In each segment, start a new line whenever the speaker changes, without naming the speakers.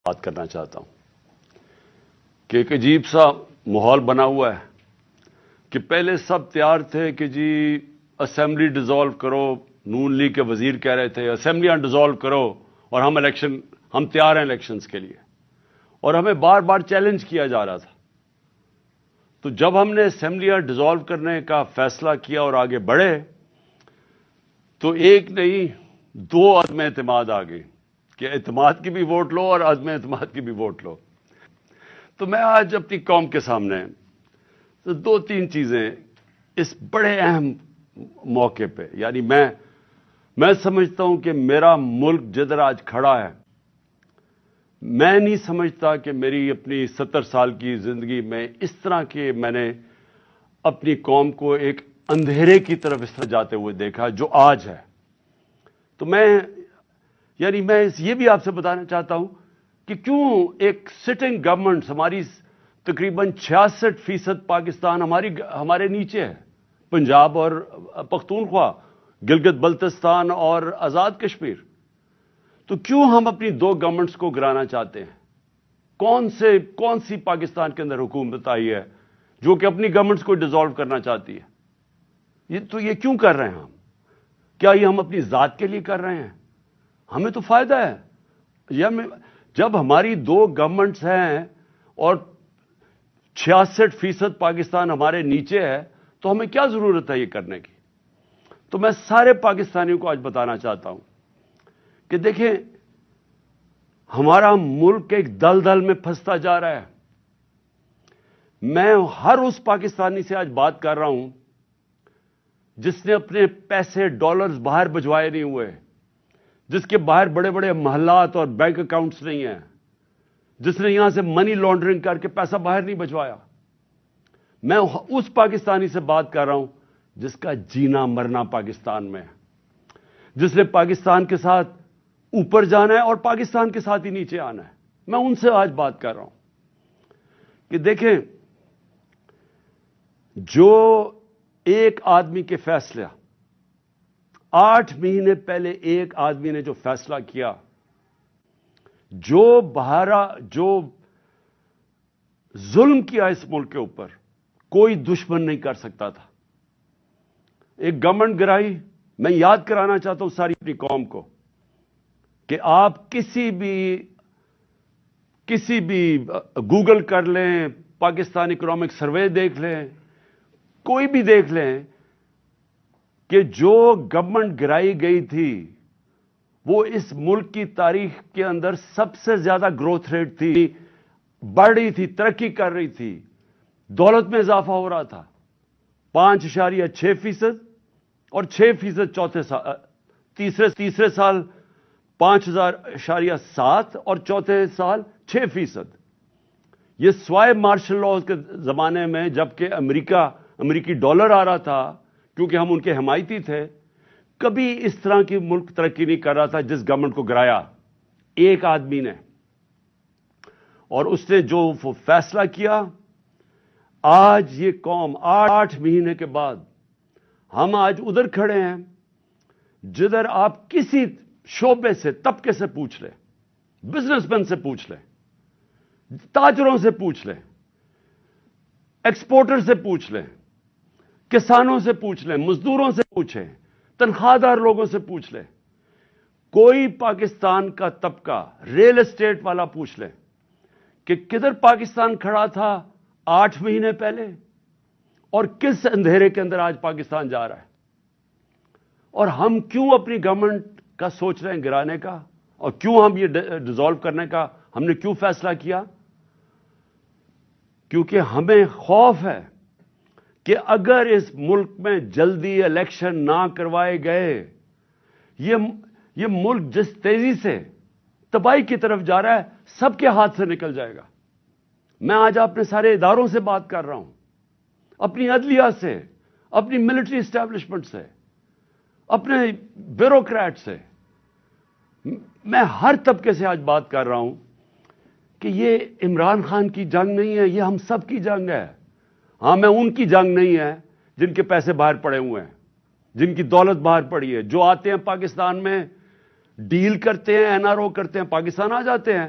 بات کرنا چاہتا ہوں کہ ایک عجیب سا ماحول بنا ہوا ہے کہ پہلے سب تیار تھے کہ جی اسمبلی ڈیزالو کرو. نون لیگ کے وزیر کہہ رہے تھے اسمبلیاں ڈیزالو کرو اور ہم تیار ہیں الیکشنز کے لیے, اور ہمیں بار بار چیلنج کیا جا رہا تھا. تو جب ہم نے اسمبلیاں ڈیزالو کرنے کا فیصلہ کیا اور آگے بڑھے تو ایک نہیں دو عدم اعتماد آ گئی کہ اعتماد کی بھی ووٹ لو اور عدم اعتماد کی بھی ووٹ لو. تو میں آج اپنی قوم کے سامنے تو دو تین چیزیں اس بڑے اہم موقع پہ, یعنی میں سمجھتا ہوں کہ میرا ملک جدھر آج کھڑا ہے, میں نہیں سمجھتا کہ میری اپنی 70 سال کی زندگی میں اس طرح کے میں نے اپنی قوم کو ایک اندھیرے کی طرف اس طرح جاتے ہوئے دیکھا جو آج ہے. تو میں یہ بھی آپ سے بتانا چاہتا ہوں کہ کیوں ایک سٹنگ گورنمنٹ ہماری تقریباً 66% پاکستان ہمارے نیچے ہے, پنجاب اور پختونخوا, گلگت بلتستان اور آزاد کشمیر. تو کیوں ہم اپنی دو گورنمنٹس کو گرانا چاہتے ہیں؟ کون سی پاکستان کے اندر حکومت آئی ہے جو کہ اپنی گورنمنٹس کو ڈیزالو کرنا چاہتی ہے؟ یہ کیوں کر رہے ہیں ہم؟ کیا یہ ہم اپنی ذات کے لیے کر رہے ہیں؟ ہمیں تو فائدہ ہے. جب ہماری دو گورنمنٹس ہیں اور 66% پاکستان ہمارے نیچے ہے تو ہمیں کیا ضرورت ہے یہ کرنے کی؟ تو میں سارے پاکستانیوں کو آج بتانا چاہتا ہوں کہ دیکھیں ہمارا ملک ایک دلدل میں پھنستا جا رہا ہے. میں ہر اس پاکستانی سے آج بات کر رہا ہوں جس نے اپنے پیسے ڈالرز باہر بھجوائے نہیں ہوئے, جس کے باہر بڑے بڑے محلات اور بینک اکاؤنٹس نہیں ہیں, جس نے یہاں سے منی لانڈرنگ کر کے پیسہ باہر نہیں بھجوایا. میں اس پاکستانی سے بات کر رہا ہوں جس کا جینا مرنا پاکستان میں ہے, جس نے پاکستان کے ساتھ اوپر جانا ہے اور پاکستان کے ساتھ ہی نیچے آنا ہے. میں ان سے آج بات کر رہا ہوں کہ دیکھیں جو ایک آدمی کے فیصلہ 8 مہینے پہلے ایک آدمی نے جو فیصلہ کیا, جو ظلم کیا اس ملک کے اوپر کوئی دشمن نہیں کر سکتا تھا. ایک گورنمنٹ گرائی. میں یاد کرانا چاہتا ہوں ساری اپنی قوم کو کہ آپ کسی بھی گوگل کر لیں, پاکستان اکنامک سروے دیکھ لیں, کوئی بھی دیکھ لیں کہ جو گورنمنٹ گرائی گئی تھی وہ اس ملک کی تاریخ کے اندر سب سے زیادہ گروتھ ریٹ تھی, بڑھ رہی تھی, ترقی کر رہی تھی, دولت میں اضافہ ہو رہا تھا. 5.6% اور 6% تیسرے سال 5.7 اور چوتھے سال 6%. یہ سوائے مارشل لاء کے زمانے میں جبکہ امریکی ڈالر آ رہا تھا کیونکہ ہم ان کے حمایتی تھے, کبھی اس طرح کی ملک ترقی نہیں کر رہا تھا جس گورنمنٹ کو گرایا ایک آدمی نے. اور اس نے جو فیصلہ کیا, آج یہ قوم 8 مہینے کے بعد ہم آج ادھر کھڑے ہیں جدھر آپ کسی شعبے سے, طبقے سے پوچھ لیں, بزنس مین سے پوچھ لیں, تاجروں سے پوچھ لیں, ایکسپورٹر سے پوچھ لیں, کسانوں سے پوچھ لیں, مزدوروں سے پوچھیں, تنخواہ دار لوگوں سے پوچھ لیں, کوئی پاکستان کا طبقہ, ریل اسٹیٹ والا پوچھ لیں کہ کدھر پاکستان کھڑا تھا 8 مہینے پہلے اور کس اندھیرے کے اندر آج پاکستان جا رہا ہے. اور ہم کیوں اپنی گورنمنٹ کا سوچ رہے ہیں گرانے کا, اور کیوں ہم یہ ڈیزالو کرنے کا ہم نے کیوں فیصلہ کیا؟ کیونکہ ہمیں خوف ہے کہ اگر اس ملک میں جلدی الیکشن نہ کروائے گئے, یہ ملک جس تیزی سے تباہی کی طرف جا رہا ہے سب کے ہاتھ سے نکل جائے گا. میں آج اپنے سارے اداروں سے بات کر رہا ہوں, اپنی عدلیہ سے, اپنی ملٹری اسٹیبلشمنٹ سے, اپنے بیوروکریٹ سے, میں ہر طبقے سے آج بات کر رہا ہوں کہ یہ عمران خان کی جنگ نہیں ہے, یہ ہم سب کی جنگ ہے. ہاں, میں ان کی جنگ نہیں ہے جن کے پیسے باہر پڑے ہوئے ہیں, جن کی دولت باہر پڑی ہے, جو آتے ہیں پاکستان میں ڈیل کرتے ہیں, NRO کرتے ہیں, پاکستان آ جاتے ہیں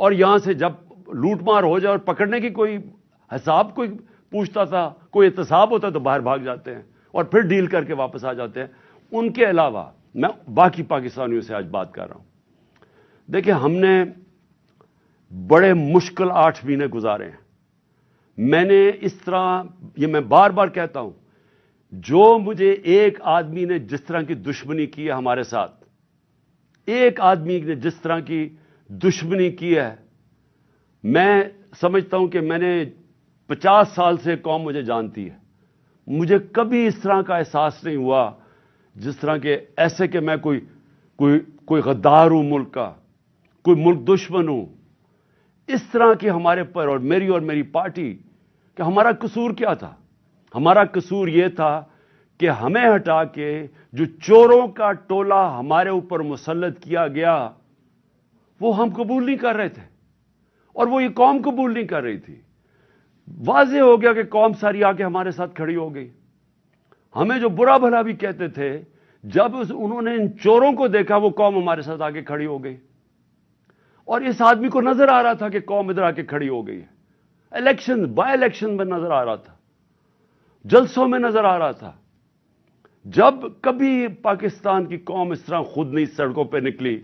اور یہاں سے جب لوٹ مار ہو جائے اور پکڑنے کی کوئی حساب کوئی پوچھتا تھا, کوئی احتساب ہوتا تو باہر بھاگ جاتے ہیں اور پھر ڈیل کر کے واپس آ جاتے ہیں. ان کے علاوہ میں باقی پاکستانیوں سے آج بات کر رہا ہوں. دیکھیں, ہم نے بڑے مشکل 8 مہینے گزارے ہیں. میں نے اس طرح, یہ میں بار بار کہتا ہوں, جو مجھے ایک آدمی نے جس طرح کی دشمنی کی ہے ہمارے ساتھ, ایک آدمی نے جس طرح کی دشمنی کی ہے, میں سمجھتا ہوں کہ میں نے 50 سال سے قوم مجھے جانتی ہے. مجھے کبھی اس طرح کا احساس نہیں ہوا جس طرح کے ایسے کہ میں کوئی غدار ہوں ملک کا, کوئی ملک دشمن ہوں. اس طرح کی ہمارے پر اور میری پارٹی کہ ہمارا قصور کیا تھا؟ ہمارا قصور یہ تھا کہ ہمیں ہٹا کے جو چوروں کا ٹولہ ہمارے اوپر مسلط کیا گیا وہ ہم قبول نہیں کر رہے تھے, اور وہ یہ قوم قبول نہیں کر رہی تھی. واضح ہو گیا کہ قوم ساری آ کے ہمارے ساتھ کھڑی ہو گئی. ہمیں جو برا بھلا بھی کہتے تھے, جب انہوں نے ان چوروں کو دیکھا وہ قوم ہمارے ساتھ آ کے کھڑی ہو گئی. اور اس آدمی کو نظر آ رہا تھا کہ قوم ادھر آ کے کھڑی ہو گئی ہے. بائی الیکشن میں نظر آ رہا تھا, جلسوں میں نظر آ رہا تھا. جب کبھی پاکستان کی قوم اس طرح خود نہیں سڑکوں پہ نکلی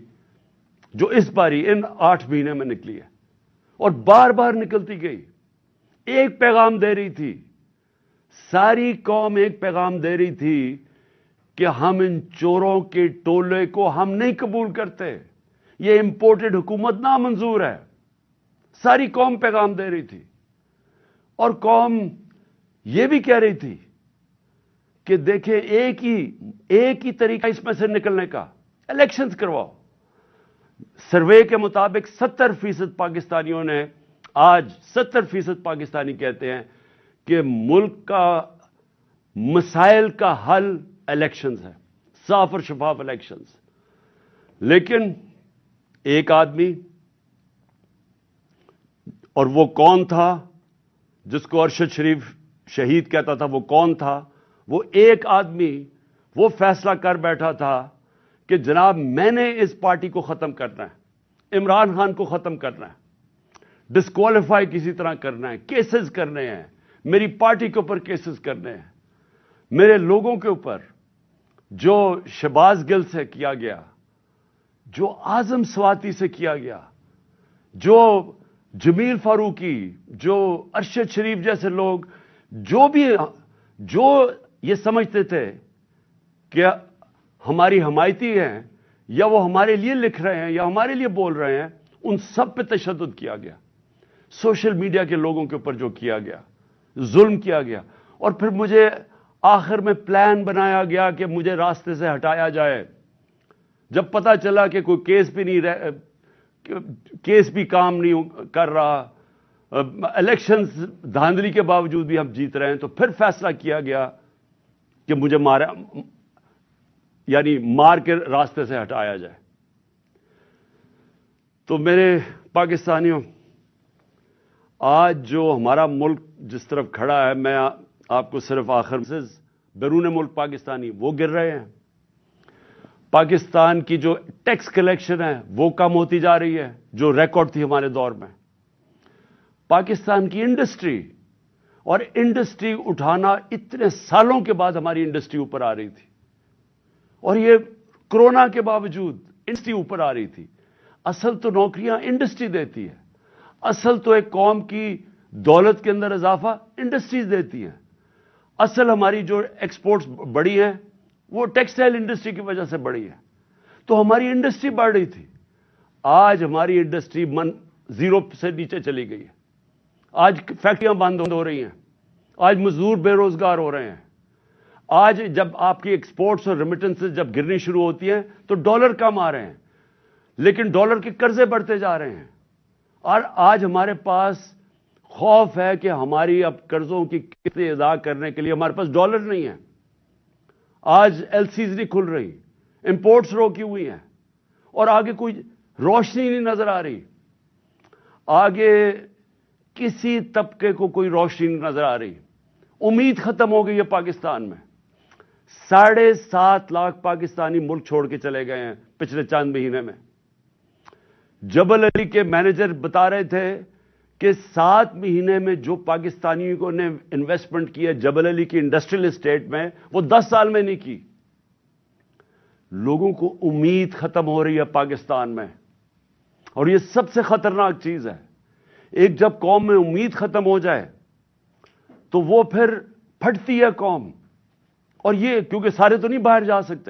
جو اس باری ان 8 مہینے میں نکلی ہے, اور بار بار نکلتی گئی. ایک پیغام دے رہی تھی, ساری قوم ایک پیغام دے رہی تھی کہ ہم ان چوروں کے ٹولے کو ہم نہیں قبول کرتے, یہ امپورٹڈ حکومت نامنظور ہے. ساری قوم پیغام دے رہی تھی. اور قوم یہ بھی کہہ رہی تھی کہ دیکھیں ایک ہی طریقہ اس میں سے نکلنے کا, الیکشنز کرواؤ. سروے کے مطابق 70% پاکستانیوں نے, آج 70% پاکستانی کہتے ہیں کہ ملک کا مسائل کا حل الیکشنز ہے, صاف اور شفاف الیکشنز. لیکن ایک آدمی, اور وہ کون تھا جس کو ارشد شریف شہید کہتا تھا, وہ کون تھا؟ وہ ایک آدمی وہ فیصلہ کر بیٹھا تھا کہ جناب میں نے اس پارٹی کو ختم کرنا ہے, عمران خان کو ختم کرنا ہے, ڈسکوالیفائی کسی طرح کرنا ہے, کیسز کرنے ہیں, میری پارٹی کے اوپر کیسز کرنے ہیں, میرے لوگوں کے اوپر. جو شہباز گل سے کیا گیا, جو اعظم سواتی سے کیا گیا, جو جمیل فاروقی, جو ارشد شریف جیسے لوگ, جو یہ سمجھتے تھے کہ ہماری حمایتی ہیں یا وہ ہمارے لیے لکھ رہے ہیں یا ہمارے لیے بول رہے ہیں, ان سب پہ تشدد کیا گیا. سوشل میڈیا کے لوگوں کے اوپر جو کیا گیا, ظلم کیا گیا. اور پھر مجھے آخر میں پلان بنایا گیا کہ مجھے راستے سے ہٹایا جائے. جب پتا چلا کہ کوئی کیس بھی کام نہیں کر رہا, الیکشنز دھاندلی کے باوجود بھی ہم جیت رہے ہیں, تو پھر فیصلہ کیا گیا کہ مجھے مار کے راستے سے ہٹایا جائے. تو میرے پاکستانیوں, آج جو ہمارا ملک جس طرف کھڑا ہے, میں آپ کو صرف آخر سے بیرون ملک پاکستانی وہ گر رہے ہیں. پاکستان کی جو ٹیکس کلیکشن ہے وہ کم ہوتی جا رہی ہے, جو ریکارڈ تھی ہمارے دور میں. پاکستان کی انڈسٹری, اور انڈسٹری اٹھانا اتنے سالوں کے بعد ہماری انڈسٹری اوپر آ رہی تھی, اور یہ کرونا کے باوجود انڈسٹری اوپر آ رہی تھی. اصل تو نوکریاں انڈسٹری دیتی ہے, اصل تو ایک قوم کی دولت کے اندر اضافہ انڈسٹریز دیتی ہیں. اصل ہماری جو ایکسپورٹس بڑی ہیں وہ ٹیکسٹائل انڈسٹری کی وجہ سے بڑی ہے. تو ہماری انڈسٹری بڑھ رہی تھی. آج ہماری انڈسٹری 0 سے نیچے چلی گئی ہے. آج فیکٹریاں بند ہو رہی ہیں, آج مزدور بے روزگار ہو رہے ہیں. آج جب آپ کی ایکسپورٹس اور ریمیٹنسز جب گرنی شروع ہوتی ہیں تو ڈالر کم آ رہے ہیں, لیکن ڈالر کے قرضے بڑھتے جا رہے ہیں. اور آج ہمارے پاس خوف ہے کہ ہماری اب قرضوں کی قسطیں ادا کرنے کے لیے ہمارے پاس ڈالر نہیں ہے. آج ایل سیز نہیں کھل رہی, امپورٹس روکی ہوئی ہیں, اور آگے کوئی روشنی نہیں نظر آ رہی. آگے کسی طبقے کو کوئی روشنی نہیں نظر آ رہی. امید ختم ہو گئی ہے پاکستان میں. 7.5 لاکھ پاکستانی ملک چھوڑ کے چلے گئے ہیں پچھلے چند مہینے میں. جبل علی کے مینیجر بتا رہے تھے کہ 7 مہینے میں جو پاکستانیوں نے انویسٹمنٹ کی ہے جبل علی کی انڈسٹریل اسٹیٹ میں، وہ 10 سال میں نہیں کی۔ لوگوں کو امید ختم ہو رہی ہے پاکستان میں، اور یہ سب سے خطرناک چیز ہے۔ ایک جب قوم میں امید ختم ہو جائے تو وہ پھر پھٹتی ہے قوم، اور یہ کیونکہ سارے تو نہیں باہر جا سکتے۔